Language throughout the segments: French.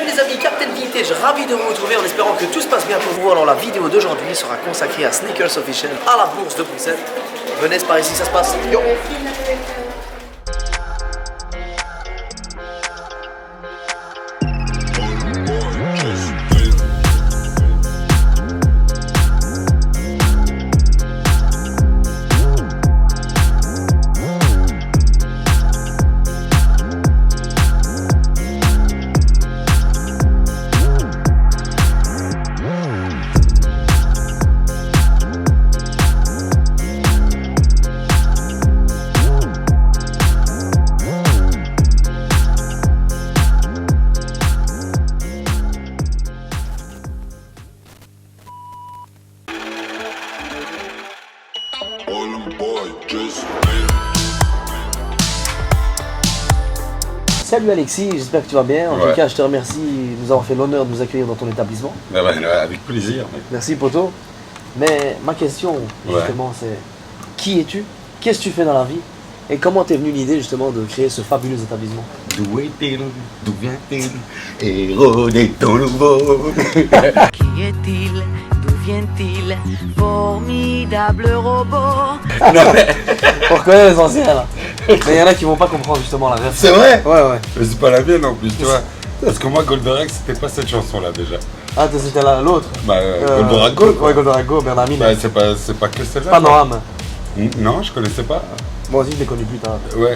les amis, Captain Vintage, ravi de vous retrouver en espérant que tout se passe bien pour vous. Alors la vidéo d'aujourd'hui sera consacrée à Sneakers Official, à la bourse de Bruxelles. Venez, c'est par ici, ça se passe. Yo. Salut Alexis, j'espère que tu vas bien. En tout cas, je te remercie de nous avoir fait l'honneur de nous accueillir dans ton établissement. Avec plaisir. Mec. Merci poto. Mais ma question, justement, c'est qui es-tu? Qu'est-ce que tu fais dans la vie? Et comment t'es venu l'idée, justement, de créer ce fabuleux établissement? D'où est-il? D'où vient-il? Héros des temps nouveaux. Qui est-il? D'où vient-il? Formidable robot. Non mais... Pour reconnaître les anciens, là. Mais il y en a qui vont pas comprendre, justement, la ref. C'est vrai? Ouais. Mais c'est pas la mienne en plus, tu vois. Parce que moi, Goldorak, c'était pas cette chanson-là déjà. Ah, c'était l'autre? Bah, Goldorak Go. Ouais, Goldorak Go, Bernard Mine. Bah, c'est pas que celle-là. Panorama. Non, je connaissais pas. Moi aussi, je l'ai connu plus tard. Ouais.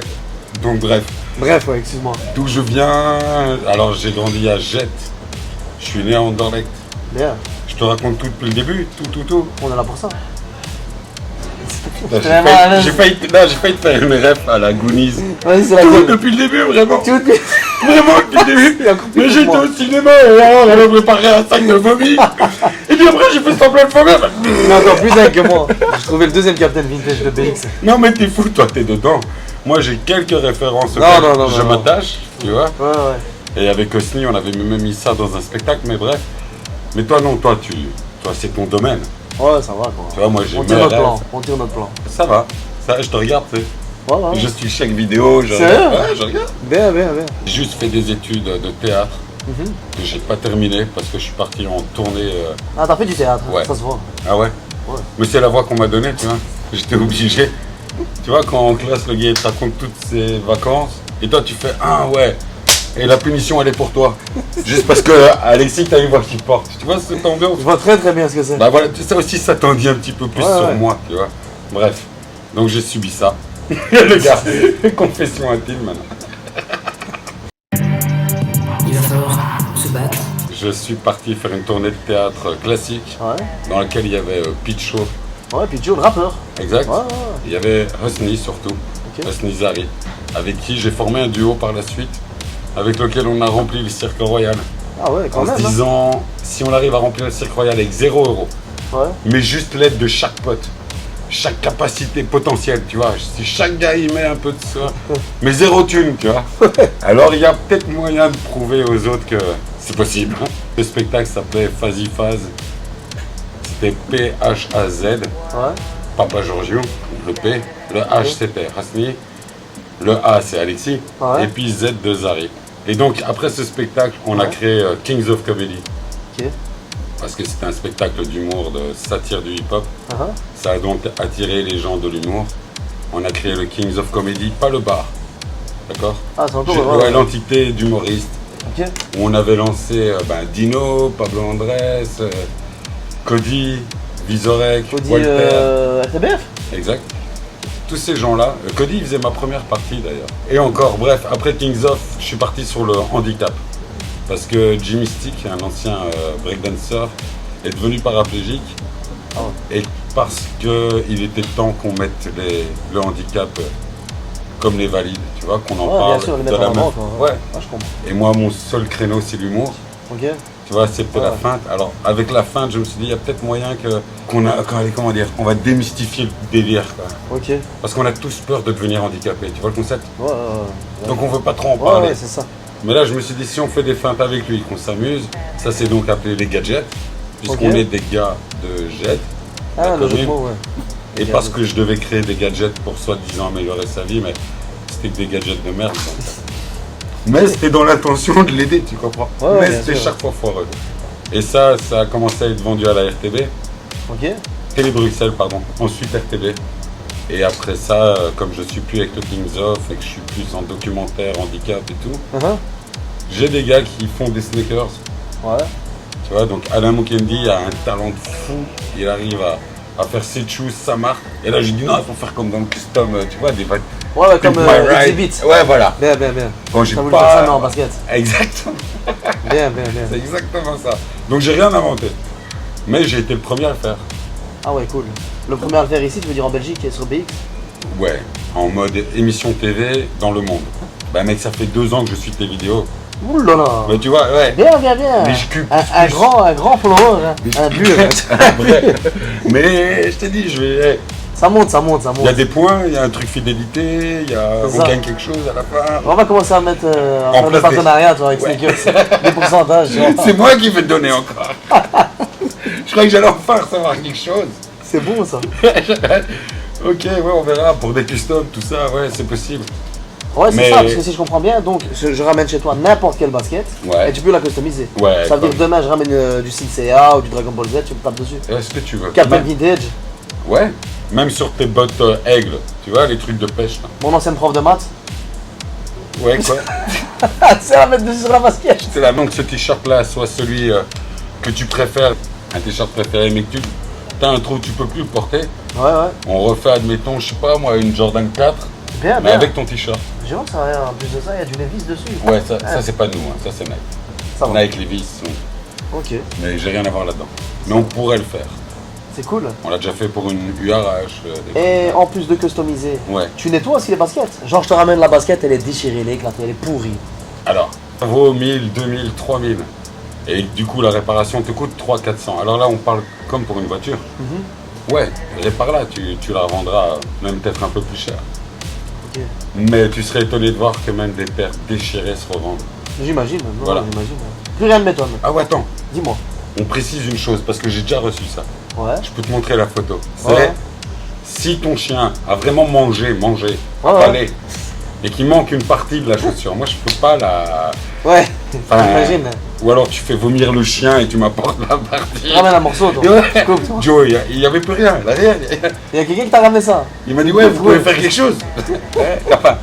Donc, bref. Bref, ouais, excuse-moi. D'où je viens. Alors, j'ai grandi à Jette. Je suis né à Anderlecht. Bien. Je te raconte tout depuis le début, tout. On est là pour ça. J'ai failli te faire une ref à la Goonies. Vas-y, c'est la Tout gueule. depuis le début, vraiment. Tout Vraiment, depuis le début. Il y a encore plus Mais pour j'étais moi. au cinéma et on avait préparé un sac de vomi. Et puis après, j'ai fait semblant de vomir. Il est encore plus dingue que moi. J'ai trouvé le deuxième Captain Vintage de BX. Non, mais t'es fou, toi, t'es dedans. Moi, j'ai quelques références Non, auxquelles non, je m'attache, tu vois. Ouais. Et avec Osni, on avait même mis ça dans un spectacle, mais bref. Mais toi, non, toi, c'est ton domaine. Ouais, ça va quoi. Tu vois, moi, j'ai On mes tire notre rêves. plan. On tire notre plan. Ça va. Ça, je te regarde, tu sais. Ouais. Je suis chaque vidéo, je Sérieux? regarde. Ouais, je regarde. Bien. J'ai juste fait des études de théâtre que j'ai pas terminé parce que je suis parti en tournée. Ah, t'as fait du théâtre, Ouais. ça se voit. Ah ouais? Ouais. Mais c'est la voix qu'on m'a donnée, tu vois. J'étais obligé. Tu vois, quand en classe, le gars il te raconte toutes ses vacances et toi tu fais ah ouais. Et la punition elle est pour toi. Juste parce que Alexis t'as une voix qui porte. Tu vois cette ambiance? Je vois très bien ce que c'est. Bah voilà, ça aussi ça t'en dit un petit peu plus sur moi, tu vois. Bref. Donc j'ai subi ça. Le gars, confession intime maintenant. Il va falloir se battre. Je suis parti faire une tournée de théâtre classique dans laquelle il y avait Picho. Ouais, puis Joe, le rappeur. Exact. Ouais. Il y avait Hosni surtout, Hosni Zari, avec qui j'ai formé un duo par la suite, avec lequel on a rempli le Cirque Royal. Ah ouais, quand En même. se disant, si on arrive à remplir le Cirque Royal avec 0 €, Ouais. mais juste l'aide de chaque pote, chaque capacité potentielle, tu vois, si chaque gars y met un peu de ça, mais 0 thune, tu vois. Alors il y a peut-être moyen de prouver aux autres que c'est possible. Le spectacle s'appelait Fazi Faz. C'était P-H-A-Z, Papa Giorgio, le P, le H c'était Hasni, le A c'est Alexis, et puis Z de Zari. Et donc après ce spectacle, on a créé Kings of Comedy. Ok. Parce que c'était un spectacle d'humour, de satire du hip-hop. Ça a donc attiré les gens de l'humour. On a créé le Kings of Comedy, pas le bar. D'accord? Ah, c'est encore l'entité d'humoristes. Ok. Où on avait lancé Dino, Pablo Andrés, Cody, Vizorek, Walter. RTBF? Exact. Tous ces gens-là. Cody faisait ma première partie d'ailleurs. Et encore, bref, après Kings of, je suis parti sur le handicap. Parce que Jimmy Stick, un ancien breakdancer, est devenu paraplégique. Et parce qu'il était temps qu'on mette le handicap comme les valides, tu vois, qu'on en parle bien sûr, les de mettre la en même. avant, quoi. Je comprends. Et moi, mon seul créneau, c'est l'humour. Ok. Tu vois, c'était la feinte. Alors, avec la feinte, je me suis dit, il y a peut-être moyen on va démystifier le délire, quoi. Ok. Parce qu'on a tous peur de devenir handicapé, tu vois le concept? Ouais. Donc on veut pas trop en parler. Ouais, c'est ça. Mais là, je me suis dit, si on fait des feintes avec lui, qu'on s'amuse, ça c'est donc appelé les gadgets, puisqu'on est des gars de jet. Ah, le jeu de commune. mots, Et parce que je devais créer des gadgets pour soi-disant améliorer sa vie, mais c'était que des gadgets de merde. Donc. Mais c'était dans l'intention de l'aider, tu comprends. Ouais, mais bien c'était sûr. chaque fois foireux. Et ça a commencé à être vendu à la RTB. Ok. Télé Bruxelles, pardon. Ensuite RTB. Et après ça, comme je suis plus avec le Kings of et que je suis plus en documentaire, handicap et tout, Uh-huh. j'ai des gars qui font des sneakers. Ouais. Tu vois, donc Alain Mukendi a un talent de fou. Il arrive à faire ses choses, sa marque. Et là, j'ai dit non, il faut faire comme dans le custom, tu vois, des vêtements. Ouais, comme Pimp My Ride. Exhibit. Ouais, voilà. Bien, bien, bien. Quand j'ai T'as voulu pas... faire ça, mais en basket. Exactement. Bien, bien, bien. C'est exactement ça. Donc j'ai rien inventé. Mais j'ai été le premier à le faire. Ah ouais, cool. Le premier à le faire ici, tu veux dire en Belgique, sur BX? Ouais, en mode émission TV dans le monde. Bah mec, ça fait 2 ans que je suis tes vidéos. Ouh là là. Mais tu vois, ouais. Bien, bien, bien. Mais je cube Un grand follower, hein. Un dur. Vrai. Mais je t'ai dit, je vais... Ça monte, ça monte, ça Il y a monte. des points, il y a un truc fidélité, on ça. gagne quelque chose à la fin. On va commencer à mettre En faire des place partenariats, toi, avec Ouais. Sneakers. Des pourcentages, tu vois. C'est moi qui vais te donner encore. Je croyais que j'allais enfin recevoir quelque chose. C'est bon, ça. Ok, ouais, on verra. Pour des customs, tout ça, ouais, c'est possible. Ouais, c'est Mais- ça, parce que si je comprends bien, donc je ramène chez toi n'importe quelle basket Ouais. et tu peux la customiser. Ouais, Ça veut dire comme- demain je ramène du Senseiya ou du Dragon Ball Z, tu me tapes dessus. Est-ce que tu veux Captain Même- Vintage, Ouais, même sur tes bottes aigle, tu vois, les trucs de pêche là. mon ancienne prof de maths. Ouais, quoi. C'est à mettre dessus sur la basket. C'est là, donc ce t-shirt là soit celui que tu préfères, un t-shirt préféré, mais que tu as un trou, tu peux plus le porter. Ouais, ouais. On refait, admettons, je sais pas moi, une Jordan 4, Bien, mais bien. avec ton t-shirt. Je vois que ça, en plus de ça, il y a du Levi's dessus. Ouais, ça c'est pas nous, hein, ça c'est Nike. Ça va. Nike, Levi's, Ok, mais j'ai rien à voir là-dedans. Mais on pourrait le faire. c'est cool. On l'a déjà fait pour une URH. Et en plus de customiser, Ouais. tu nettoies aussi les baskets. Genre, je te ramène la basket, elle est déchirée, elle est éclatée, elle est pourrie. Alors, ça vaut 1000, 2000, 3000. Et du coup, la réparation te coûte 300-400. Alors là, on parle comme pour une voiture. Ouais, répare-la, tu la revendras même peut-être un peu plus cher. Ok. Mais tu serais étonné de voir que même des paires déchirées se revendent. J'imagine, non, Voilà. j'imagine. Plus rien ne m'étonne. Ah ouais, attends, Dis-moi. on précise une chose, parce que j'ai déjà reçu ça. Ouais. Je peux te montrer la photo. C'est Ouais. si ton chien a vraiment mangé, Ouais, avalé, et qu'il manque une partie de la chaussure. Moi, je peux pas la... Ouais, Enfin, j'imagine. Ou alors tu fais vomir le chien et tu m'apportes la partie. Ramène un morceau, toi. Ouais. Je coupe, toi. Joe, il n'y avait plus rien. Derrière, Il y a quelqu'un qui t'a ramené ça. il m'a dit ouais, vous pouvez faire quelque chose. Ouais, enfin,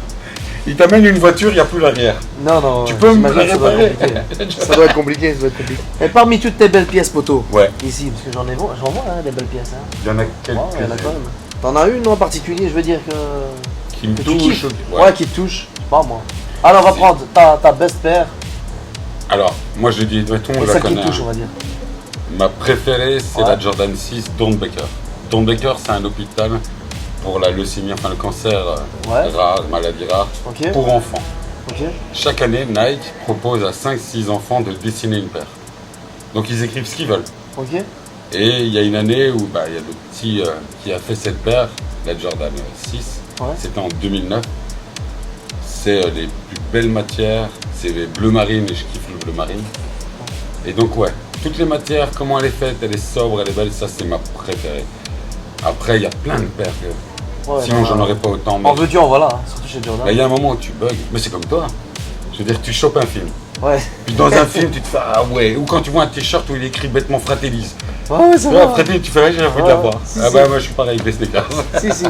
il t'amène une voiture, il n'y a plus l'arrière. Non, non. Tu peux me la j'imagine que ça doit être réparer. compliqué. Ça doit être compliqué, ça doit être compliqué. Et parmi toutes tes belles pièces, poteau, Ouais, ici, parce que j'en vois hein, des belles pièces. Hein. il y en a Ouais, il y en a quelques quand même. T'en as une en particulier, je veux dire que. qui me Que tu touchent. kiffes. Ouais. Ouais, qui te touche. Je sais pas moi. Alors, on va Si. prendre ta best paire Alors, moi je dis, mettons, et je la celle qui connais. te touche, hein. on va dire. Ma préférée, c'est Ouais. la Jordan 6 Don Baker. Don Baker, c'est un hôpital pour la leucémie, enfin le cancer Ouais. rare, maladie rare, Ok. pour enfants. Ok. Chaque année, Nike propose à 5-6 enfants de dessiner une paire. Donc ils écrivent ce qu'ils veulent. Ok. Et il y a une année où il y a le petit qui a fait cette paire, la Jordan 6, Ouais. c'était en 2009. C'est les plus belles matières, c'est les bleu marine et je kiffe le bleu marine. Et donc ouais, toutes les matières, comment elle est faite, elle est sobre, elle est belle, ça c'est ma préférée. Après il y a plein de paires, Ouais, sinon non, j'en aurais pas autant. Mais En veux-tu, en voilà, hein, surtout chez Jordan. là, il y a un moment où tu bugs, mais c'est comme toi. Je veux dire, tu chopes un film. Ouais. Puis dans un film, tu te fais ah ouais, ou quand tu vois un t-shirt où il est écrit bêtement Fratellis. Ouais, c'est Tu vois, vrai. Fratellis, tu fais ouais, j'ai envie de Ouais, la voir. si, Ah si. bah moi je suis pareil avec les sneakers. Si, si.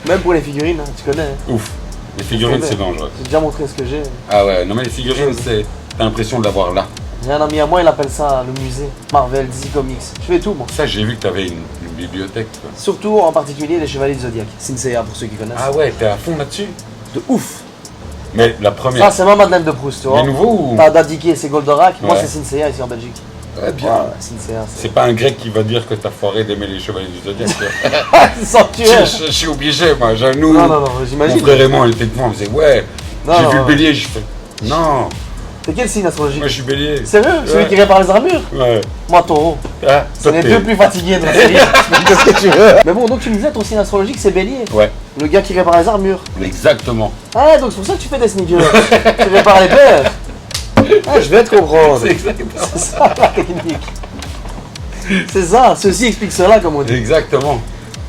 Même pour les figurines, hein, tu connais. Hein. Ouf, les figurines Je c'est connais. dangereux. J'ai déjà montré ce que j'ai. Ah ouais, non mais les figurines c'est, t'as l'impression de l'avoir là. J'ai un ami à moi, il appelle ça le musée. Marvel, DC Comics. Je fais tout, moi. Ça j'ai vu que t'avais une bibliothèque. Toi. Surtout, en particulier, les Chevaliers du Zodiac. Senseiya, pour ceux qui connaissent. Ah ouais, t'es à fond là-dessus. De ouf. Mais la Ça, première, c'est ma Madeleine de Proust, tu vois. les nouveaux ou... T'as Dadike, c'est Goldorak. Moi, Ouais. c'est Senseiya ici en Belgique. Ouais, bien. Ouais, Senseiya, C'est pas un grec qui va dire que t'as foiré d'aimer les chevaliers du Zodiac. c'est sanctuaire. Je suis obligé, moi. Nous, Non, non, non, mon j'imagine. frère et moi, on était devant, on faisait ouais. Non, J'ai non, vu le non. bélier, je fais non. C'est quel signe astrologique? Moi je suis bélier. Sérieux? Celui Ouais. qui répare les armures? Ouais. Moi, taureau. Ah, C'est toi, les t'es- deux plus fatigués de la série. Qu'est-ce que tu veux? Mais bon, donc tu me disais, ton signe astrologique, c'est bélier. Ouais, Le gars qui répare les armures. exactement. Ah, donc c'est pour ça que tu fais des sneakers. Tu répares les paires. Ah, je vais te comprendre. C'est exactement. C'est ça la technique. C'est ça, ceci explique cela, comme on dit. Exactement.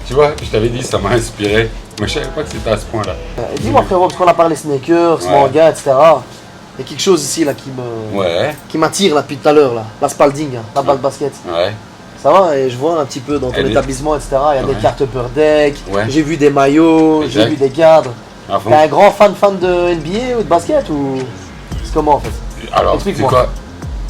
Tu vois, je t'avais dit, ça m'a inspiré. Mais je savais pas que c'était à ce point-là. Dis-moi, frérot, parce qu'on a parlé sneakers, Ouais. manga, etc. Il y a quelque chose ici là qui m'attire là depuis tout à l'heure là. La Spalding, hein, la balle de basket. Ouais. Ça va, et je vois un petit peu dans ton établissement, etc. Il y a des cartes Upper Deck, j'ai vu des maillots, j'ai vu des cadres. T'es un grand fan de NBA ou de basket ou c'est comment en fait? Alors, explique-moi. Quoi,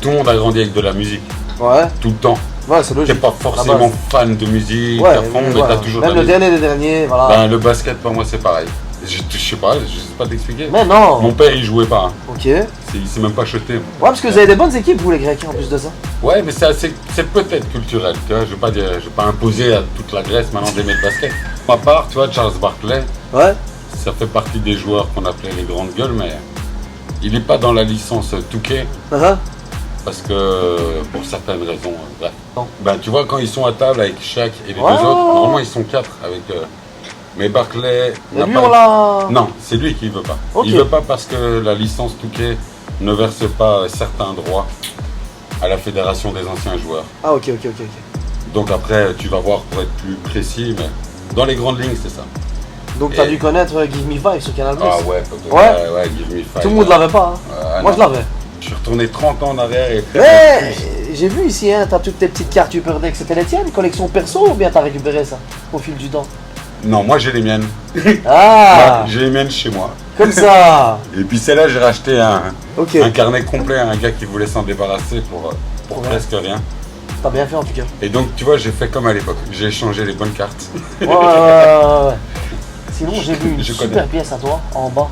tout le monde a grandi avec de la musique. Ouais. Tout le temps. Ouais, c'est logique. T'es pas forcément fan de musique, ouais, à fond, mais t'as toujours même de la musique. Même le dernier, voilà. Ben, le basket, pour moi, c'est pareil. Je sais pas t'expliquer. Mais non. Mon père, il jouait pas. Hein. Ok. Il s'est même pas chuté. Ouais, parce que vous avez des bonnes équipes, vous, les Grecs, en plus de ça. Ouais, mais c'est peut-être culturel, tu vois. Je vais pas imposer à toute la Grèce maintenant d'aimer le basket. À part, tu vois, Charles Barkley. Ouais. Ça fait partie des joueurs qu'on appelait les grandes gueules, mais il n'est pas dans la licence 2K. Parce que, pour certaines raisons, bref. Ben, tu vois, quand ils sont à table avec Shaq et les deux autres, normalement ils sont 4 avec... mais Barkley... Non, c'est lui qui veut pas. Okay. Il veut pas parce que la licence 2K ne verse pas certains droits à la fédération des anciens joueurs. Ah ok. Donc après, tu vas voir pour être plus précis, mais dans les grandes lignes, c'est ça. Donc tu as dû connaître Give Me 5 sur Canal+. Ah ouais, Give Me 5. Tout le monde l'avait pas, hein. Moi je l'avais. Je suis retourné 30 ans en arrière et... Mais j'ai vu ici, hein, t'as toutes tes petites cartes Upper Deck, c'était les tiennes, collection perso ou bien t'as récupéré ça au fil du temps? Non, moi j'ai les miennes. Ah. J'ai les miennes chez moi. Comme ça. Et puis celle-là, j'ai racheté un carnet complet à un gars qui voulait s'en débarrasser pour presque rien. T'as bien fait en tout cas. Et donc tu vois, j'ai fait comme à l'époque, j'ai échangé les bonnes cartes. Ouais. Sinon j'ai vu une super pièce à toi, en bas,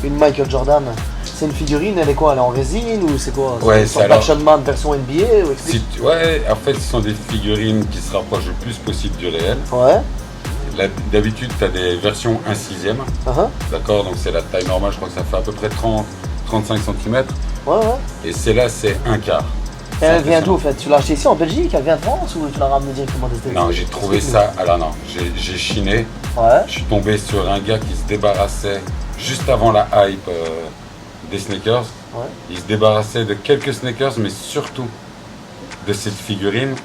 une Michael Jordan. C'est une figurine, elle est quoi? Elle est en résine ou c'est quoi? Ouais, c'est une Action Man version NBA ou ouais, en fait, ce sont des figurines qui se rapprochent le plus possible du réel. Ouais. D'habitude, tu as des versions 1/6. D'accord, donc c'est la taille normale, je crois que ça fait à peu près 30-35 cm. Ouais. Et celle-là, c'est 1/4. Et elle vient d'où en fait? Tu l'as achetée ici en Belgique? Elle vient de France ou tu l'as ramenée directement des États-Unis? Non, j'ai trouvé ça. Alors non, j'ai chiné. Ouais. Je suis tombé sur un gars qui se débarrassait juste avant la hype des sneakers. Ouais. Il se débarrassait de quelques sneakers, mais surtout de cette figurine.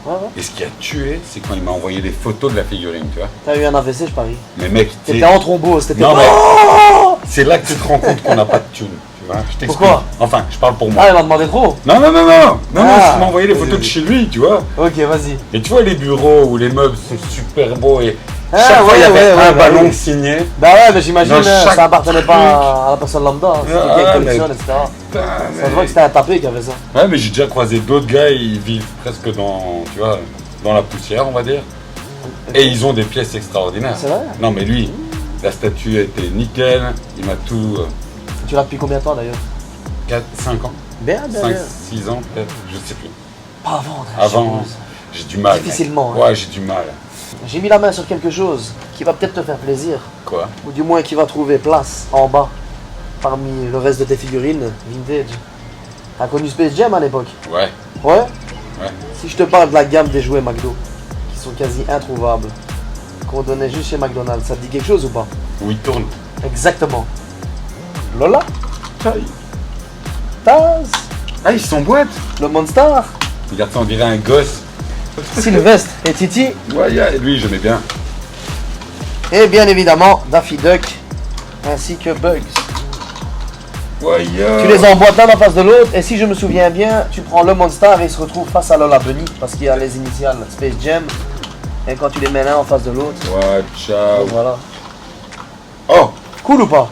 Ouais. Et ce qui a tué, c'est quand il m'a envoyé les photos de la figurine, tu vois. T'as eu un AVC, je parie. Mais mec, t'étais en thrombose, t'étais... Non, mais c'est là que tu te rends compte qu'on n'a pas de thune, tu vois. Je t'explique. Pourquoi? Enfin, je parle pour moi. Ah, il m'a demandé trop. Non, il m'a envoyé les photos de chez lui, tu vois. Ok, vas-y. Et tu vois les bureaux où les meubles sont super beaux et chaque fois il y avait un ballon signé. Bah ouais, mais j'imagine, ça appartenait pas à la personne lambda, c'était quelqu'un qui collectionne, etc. Ça se voit que c'était un tapé qui avait ça. Ouais, mais j'ai déjà croisé d'autres gars, ils vivent presque dans, tu vois, dans la poussière, on va dire. Et ils ont des pièces extraordinaires. C'est vrai? Non, mais lui, la statue était nickel, il m'a tout... Tu l'as depuis combien de temps d'ailleurs? 5 ans. Bien. 5-6 ans peut-être, je sais plus. Pas avant, j'ai du mal. Difficilement. Ouais, j'ai du mal. J'ai mis la main sur quelque chose qui va peut-être te faire plaisir. Quoi? Ou du moins qui va trouver place en bas, parmi le reste de tes figurines vintage. T'as connu Space Jam à l'époque? Ouais. Ouais? Si je te parle de la gamme des jouets McDo, qui sont quasi introuvables, qu'on donnait juste chez McDonald's, ça te dit quelque chose ou pas? Où il tourne. Exactement. Lola? Taz? Ah, ils sont boîtes. Le Monster? Regarde ça, on dirait un gosse. Sylvestre et Titi? Ouais, lui, j'aimais bien. Et bien évidemment, Daffy Duck, ainsi que Bugs. Ouais, Tu les emboîtes l'un en face de l'autre, et si je me souviens bien, tu prends le Monster et il se retrouve face à Lola Bunny, parce qu'il y a les initiales Space Jam, et quand tu les mets l'un en face de l'autre... Ouais, ciao. Voilà. Oh! Cool ou pas?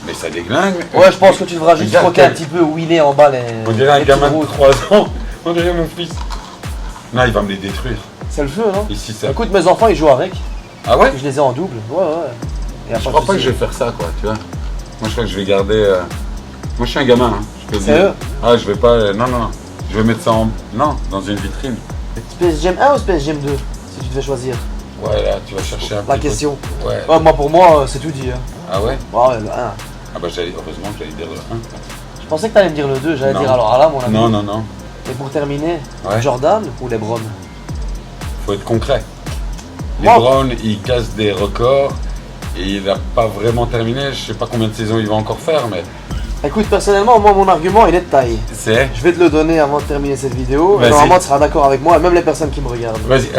Mais ça déglingue. Ouais, je pense que tu devras juste croquer un petit peu où il est en bas les... On dirait un gamin de 3 ans. On dirait mon fils. Non, il va me les détruire. C'est le feu, non? Ici, ça. Écoute, mes enfants, ils jouent avec. Ah ouais? Je les ai en double. Ouais. Je crois pas que je vais faire ça, quoi, tu vois. Moi, je crois que je vais garder... Moi, je suis un gamin, hein. C'est eux? Ah, je vais pas... Non. Je vais mettre ça en... Non, dans une vitrine. Space Jam 1 ou Space Jam 2? Si tu devais choisir. Ouais, là, tu vas chercher un peu. La question. Ouais. Moi, pour moi, c'est tout dit. Hein. Ah ouais? Ouais, le 1. Ah bah, heureusement que j'allais dire le 1. Je pensais que t'allais me dire le 2. J'allais dire alors là, mon ami. Non. Et pour terminer, Jordan ou LeBron? Faut être concret. LeBron, il casse des records et il n'a pas vraiment terminé. Je sais pas combien de saisons il va encore faire, mais... Écoute, personnellement, moi, mon argument, il est de taille. C'est? Je vais te le donner avant de terminer cette vidéo. Et normalement, tu seras d'accord avec moi, et même les personnes qui me regardent. Vas-y,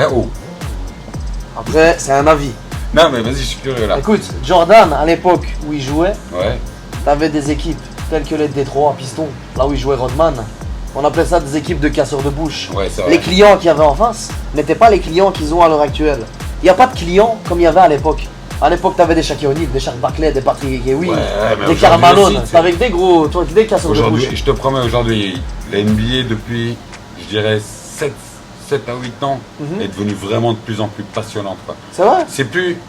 Après, c'est un avis. Non, mais vas-y, je suis curieux là. Écoute, Jordan, à l'époque où il jouait, ouais, t'avais des équipes telles que les Détroit Pistons, là où il jouait Rodman. On appelait ça des équipes de casseurs de bouche. Ouais, c'est vrai. Les clients qu'il y avait en face n'étaient pas les clients qu'ils ont à l'heure actuelle. Il n'y a pas de clients comme il y avait à l'époque. À l'époque, tu avais des Shaquille O'Neal, des Charles Barkley, des Patrick Ewing, des Karl Malone. Avec des gros, des casseurs de bouche. Je te promets, aujourd'hui, la NBA, depuis, je dirais, 7 à 8 ans, est devenue vraiment de plus en plus passionnante. C'est vrai?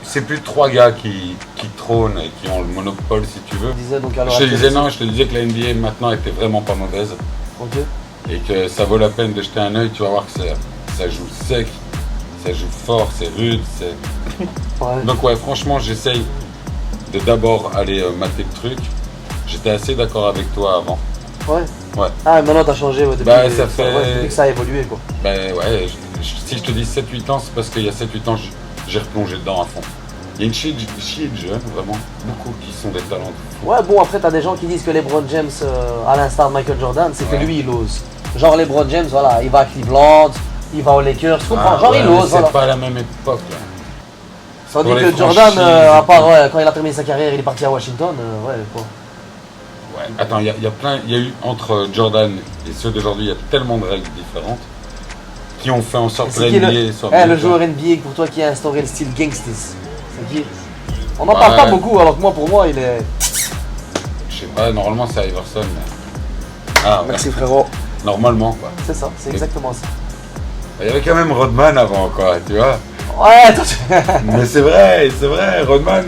C'est plus 3 gars qui trônent et qui ont le monopole, si tu veux. Je te disais que la NBA maintenant était vraiment pas mauvaise. Ok. Et que ça vaut la peine de jeter un œil, tu vas voir que ça joue sec, ça joue fort, c'est rude. Ouais. Donc ouais, franchement, j'essaye de d'abord aller mater le truc. J'étais assez d'accord avec toi avant. Ouais. Ouais. Ah, maintenant t'as changé, ouais, bah, ça fait... depuis que ça a évolué, quoi. Bah ouais, si je te dis 7-8 ans, c'est parce qu'il y a 7-8 ans, j'ai replongé dedans à fond. Il y a une chier de jeunes, vraiment, beaucoup qui sont des talents. Ouais, bon, après t'as des gens qui disent que LeBron James, à l'instar de Michael Jordan, c'est que lui il ose. Genre LeBron James, voilà, il va à Cleveland, il va aux Lakers, tu comprends? Genre il ose, voilà. C'est pas la même époque, là. Tandis que Jordan, à part quand il a terminé sa carrière, il est parti à Washington, ouais, quoi. Ouais, attends, il y a eu entre Jordan et ceux d'aujourd'hui, il y a tellement de règles différentes qui ont fait en sorte que la NBA soit le joueur NBA pour toi qui a instauré le style gangsters, c'est qui? On n'en parle pas beaucoup, alors que pour moi, il est... Je sais pas, normalement c'est Iverson, mais... Ah, merci frérot. Normalement, quoi. C'est ça, c'est exactement ça. Il y avait quand même Rodman avant, quoi, tu vois. Ouais, attends. Mais c'est vrai, Rodman,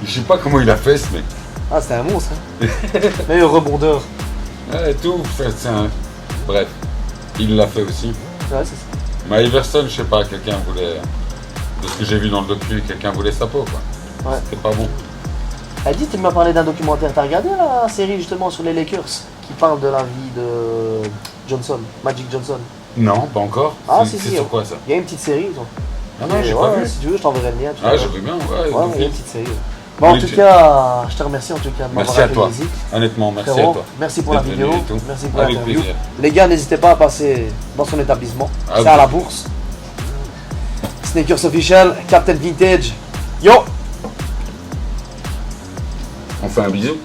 je sais pas comment il a fait, ce mec. Ah, c'était un monstre, hein. Meilleur rebondeur. Ouais, tout, c'est un... Bref, il l'a fait aussi. Ouais, c'est ça. Mais Iverson, je sais pas, quelqu'un voulait... De ce que j'ai vu dans le docu, quelqu'un voulait sa peau, quoi. Ouais. C'était pas bon. Eddie, tu m'as parlé d'un documentaire. T'as regardé la série justement sur les Lakers qui parle de la vie de Johnson, Magic Johnson? Non, pas encore. Ah, c'est sur quoi ça? Il y a une petite série. Ah non, j'ai pas vu. Si tu veux, je t'enverrai le lien. Ah, j'ai vu bien, ouais. Ouais, il y a une petite série. Bon, en tout cas, je te remercie en tout cas de m'avoir accueilli. Merci à toi. Honnêtement, merci à toi. Merci pour la vidéo. Merci pour Avec l'interview. plaisir. Les gars, n'hésitez pas à passer dans son établissement. C'est à la bourse. Sneakers Official, Captain Vintage. Yo! On fait un bisou.